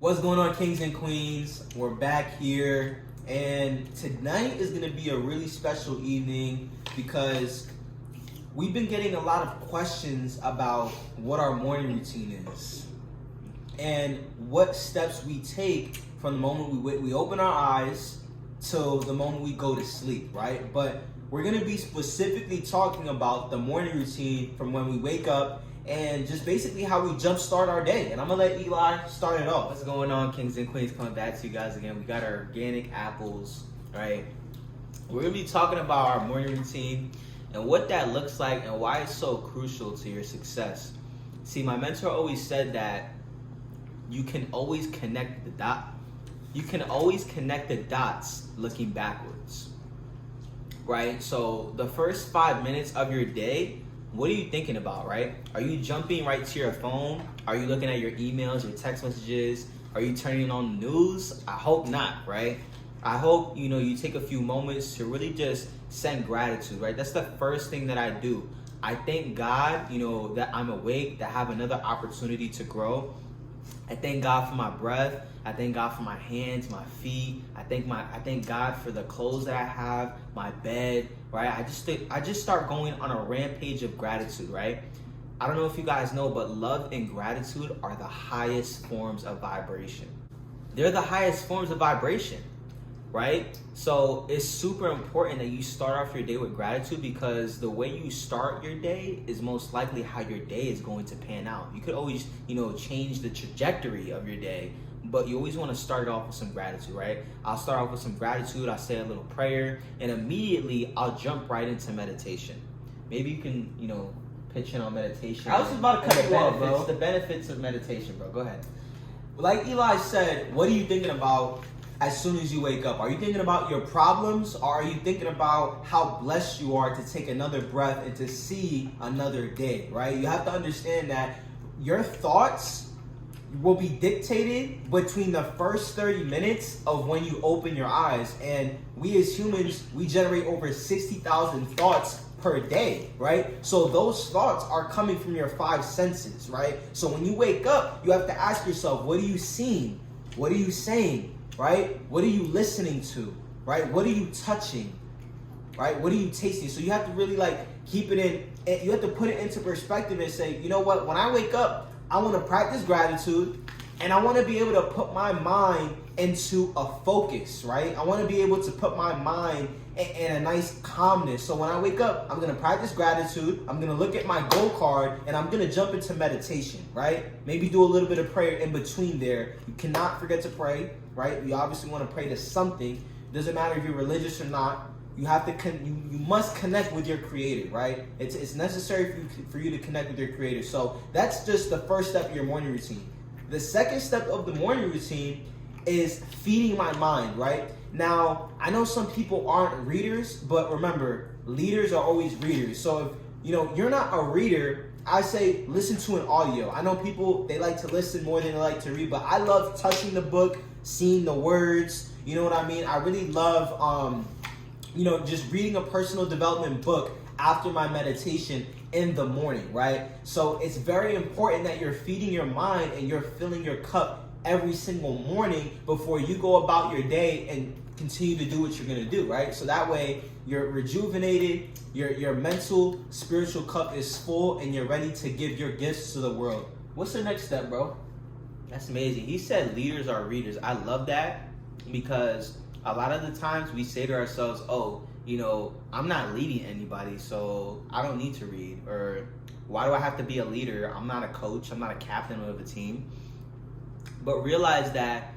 What's going on, kings and queens? We're back here, and tonight is going to be a really special evening because we've been getting a lot of questions about what our morning routine is and what steps we take from the moment we open our eyes till the moment we go to sleep, right? But we're going to be specifically talking about the morning routine from when we wake up and just basically how we jumpstart our day. And I'm gonna let Eli start it off. What's going on, kings and queens? Coming back to you guys again. We got our organic apples, right? We're gonna be talking about our morning routine and what that looks like and why it's so crucial to your success. See, my mentor always said that you can always connect the dot. You can always connect the dots looking backwards, right? So the first 5 minutes of your day, what are you thinking about, right? Are you jumping right to your phone? Are you looking at your emails, your text messages? Are you turning on the news? I hope not, right? I hope, you take a few moments to really just send gratitude, right? That's the first thing that I do. I thank God, that I'm awake, that I have another opportunity to grow. I thank God for my breath. I thank God for my hands, my feet. I thank God for the clothes that I have, my bed, right? I just start going on a rampage of gratitude, right? I don't know if you guys know, but love and gratitude are the highest forms of vibration. They're the highest forms of vibration, right? So it's super important that you start off your day with gratitude, because the way you start your day is most likely how your day is going to pan out. You could always, change the trajectory of your day, but you always want to start it off with some gratitude, right? I'll start off with some gratitude. I'll say a little prayer, and immediately I'll jump right into meditation. Maybe you can, pitch in on meditation. I was about to cut you off, bro. The benefits of meditation, bro. Go ahead. Like Eli said, what are you thinking about as soon as you wake up? Are you thinking about your problems, or are you thinking about how blessed you are to take another breath and to see another day, right? You have to understand that your thoughts will be dictated between the first 30 minutes of when you open your eyes. And we as humans, we generate over 60,000 thoughts per day, right? So those thoughts are coming from your 5 senses, right? So when you wake up, you have to ask yourself, what are you seeing? What are you saying, right? What are you listening to, right? What are you touching, right? What are you tasting? So you have to really keep it in, you have to put it into perspective and say, you know what, when I wake up, I want to practice gratitude, and I want to be able to put my mind into a focus, right? I want to be able to put my mind in a nice calmness. So when I wake up, I'm going to practice gratitude. I'm going to look at my goal card, and I'm going to jump into meditation, right? Maybe do a little bit of prayer in between there. You cannot forget to pray, right? You obviously want to pray to something. It doesn't matter if you're religious or not. You have to you must connect with your creator, right? It's necessary for you to connect with your creator. So that's just the first step of your morning routine. The second step of the morning routine is feeding my mind, right? Now, I know some people aren't readers, but remember, leaders are always readers. So if you're not a reader, I say listen to an audio. I know people, they like to listen more than they like to read, but I love touching the book, seeing the words. You know what I mean? I really love just reading a personal development book after my meditation in the morning, right? So it's very important that you're feeding your mind and you're filling your cup every single morning before you go about your day and continue to do what you're going to do, right? So that way you're rejuvenated, your mental, spiritual cup is full, and you're ready to give your gifts to the world. What's the next step, bro? That's amazing. He said leaders are readers. I love that, because a lot of the times we say to ourselves, I'm not leading anybody, so I don't need to read. Or why do I have to be a leader? I'm not a coach. I'm not a captain of a team. But realize that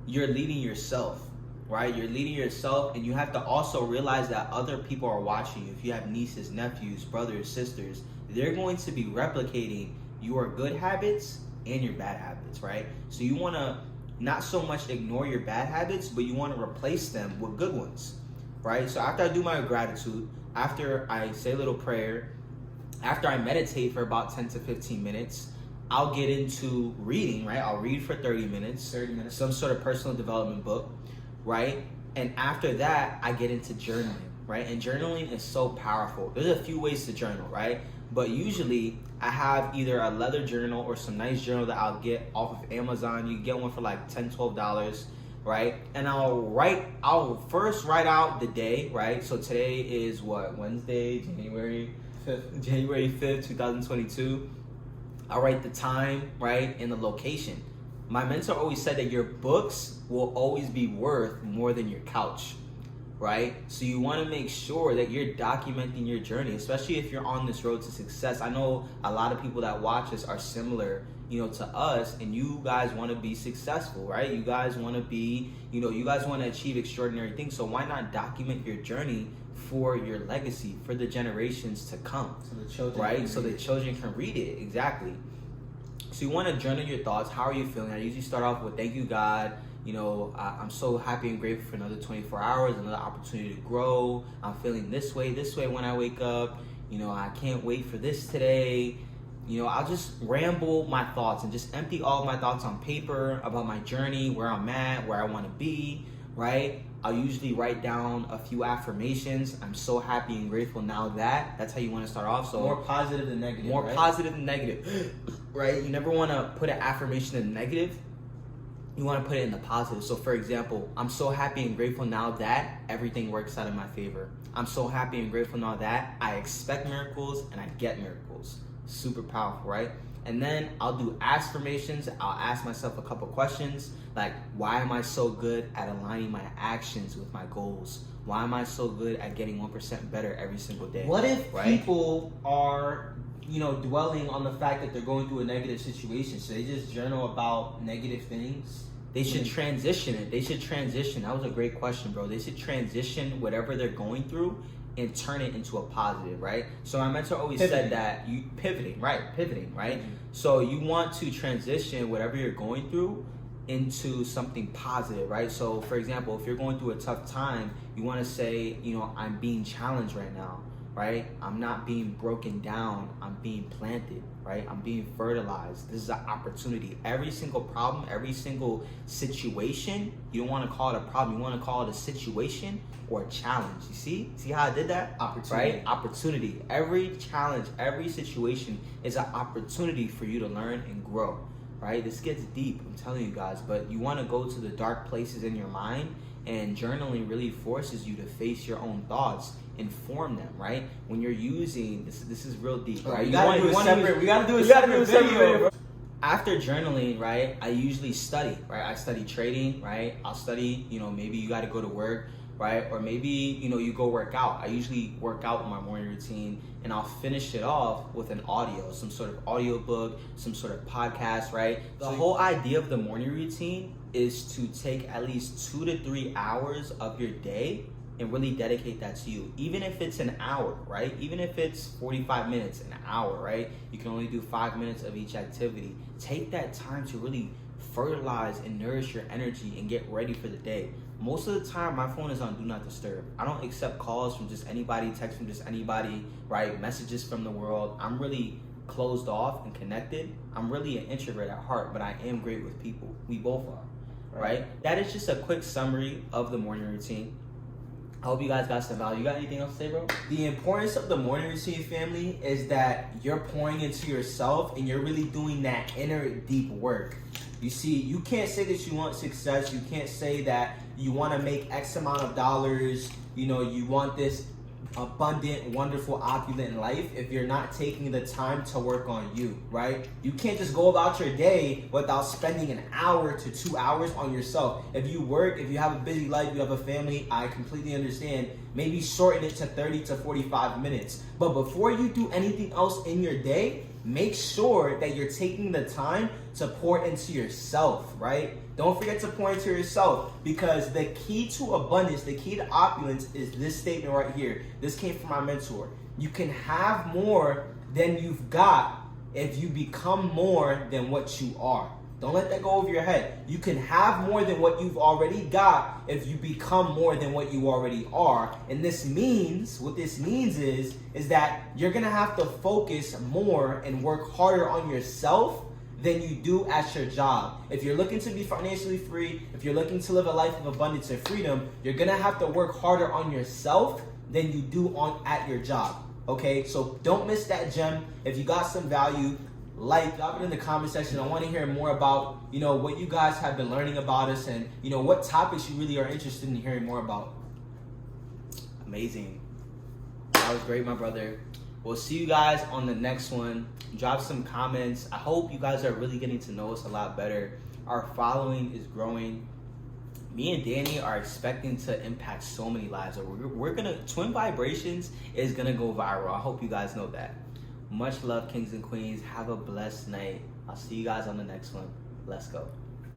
you're leading yourself, right? You're leading yourself, and you have to also realize that other people are watching you. If you have nieces, nephews, brothers, sisters, they're going to be replicating your good habits and your bad habits, right? So you want to not so much ignore your bad habits, but you want to replace them with good ones, right? So after I do my gratitude, after I say a little prayer, after I meditate for about 10 to 15 minutes, I'll get into reading, right? I'll read for 30 minutes, some sort of personal development book, right? And after that, I get into journaling, right? And journaling is so powerful. There's a few ways to journal, right? But usually I have either a leather journal or some nice journal that I'll get off of Amazon. You can get one for like $10, $12, right? And I'll first write out the day, right? So today is what, Wednesday, January 5th, 2022. I'll write the time, right, and the location. My mentor always said that your books will always be worth more than your couch, right? So you want to make sure that you're documenting your journey, especially if you're on this road to success. I know a lot of people that watch us are similar, to us, and you guys want to be successful, right? You guys want to be, you guys want to achieve extraordinary things. So why not document your journey for your legacy, for the generations to come? So the children, right? So the children can read it, exactly. So you want to journal your thoughts. How are you feeling? I usually start off with, thank you, God. I'm so happy and grateful for another 24 hours, another opportunity to grow. I'm feeling this way when I wake up. I can't wait for this today. I'll just ramble my thoughts and just empty all of my thoughts on paper about my journey, where I'm at, where I want to be, right? I'll usually write down a few affirmations. I'm so happy and grateful now that. That's how you want to start off. So more positive than negative. More right? positive than negative, right? You never want to put an affirmation in the negative. You want to put it in the positive. So for example, I'm so happy and grateful now that everything works out in my favor. I'm so happy and grateful now that I expect miracles and I get miracles. Super powerful, right? And then I'll do affirmations. I'll ask myself a couple questions like, why am I so good at aligning my actions with my goals? Why am I so good at getting 1% better every single day? What if right? people are, dwelling on the fact that they're going through a negative situation? So they just journal about negative things? They should transition it. That was a great question, bro. They should transition whatever they're going through and turn it into a positive, right? So my mentor always said that pivoting, right? Mm-hmm. So you want to transition whatever you're going through into something positive, right? So for example, if you're going through a tough time, you want to say, I'm being challenged right now, right? I'm not being broken down. I'm being planted, right? I'm being fertilized. This is an opportunity. Every single problem, every single situation, you don't want to call it a problem. You want to call it a situation or a challenge. You see how I did that? Opportunity. Right? Opportunity. Every challenge, every situation is an opportunity for you to learn and grow, right? This gets deep, I'm telling you guys, but you want to go to the dark places in your mind, and journaling really forces you to face your own thoughts and form them, right? When you're using this is real deep, right? We gotta do a separate video, bro. After journaling, right, I usually study, right? I study trading, right? I'll study, maybe you got to go to work, right? Or maybe, you go work out. I usually work out with my morning routine, and I'll finish it off with an audio, some sort of audio book, some sort of podcast, right? The whole idea of the morning routine is to take at least 2 to 3 hours of your day and really dedicate that to you. Even if it's an hour, right? Even if it's 45 minutes, an hour, right? You can only do 5 minutes of each activity. Take that time to really fertilize and nourish your energy and get ready for the day. Most of the time, my phone is on Do Not Disturb. I don't accept calls from just anybody, text from just anybody, right? Messages from the world. I'm really closed off and connected. I'm really an introvert at heart, but I am great with people. We both are, right? That is just a quick summary of the morning routine. I hope you guys got some value. You got anything else to say, bro? The importance of the morning routine, family, is that you're pouring into yourself and you're really doing that inner deep work. You see, you can't say that you want success. You can't say that you want to make X amount of dollars. You want this abundant, wonderful, opulent life if you're not taking the time to work on you, right? You can't just go about your day without spending an hour to 2 hours on yourself. If you work, if you have a busy life, you have a family, I completely understand. Maybe shorten it to 30 to 45 minutes. But before you do anything else in your day, make sure that you're taking the time to pour into yourself, right? Don't forget to pour into yourself, because the key to abundance, the key to opulence is this statement right here. This came from my mentor. You can have more than you've got if you become more than what you are. Don't let that go over your head. You can have more than what you've already got if you become more than what you already are. And this means, what this means is that you're gonna have to focus more and work harder on yourself than you do at your job. If you're looking to be financially free, if you're looking to live a life of abundance and freedom, you're gonna have to work harder on yourself than you do at your job. Okay, so don't miss that gem. If you got some value, drop it in the comment section. I want to hear more about, what you guys have been learning about us, and what topics you really are interested in hearing more about. Amazing. That was great, my brother. We'll see you guys on the next one. Drop some comments. I hope you guys are really getting to know us a lot better. Our following is growing. Me and Danny are expecting to impact so many lives. We're gonna, Twin Vibrations is gonna go viral. I hope you guys know that. Much love, kings and queens. Have a blessed night. I'll see you guys on the next one. Let's go.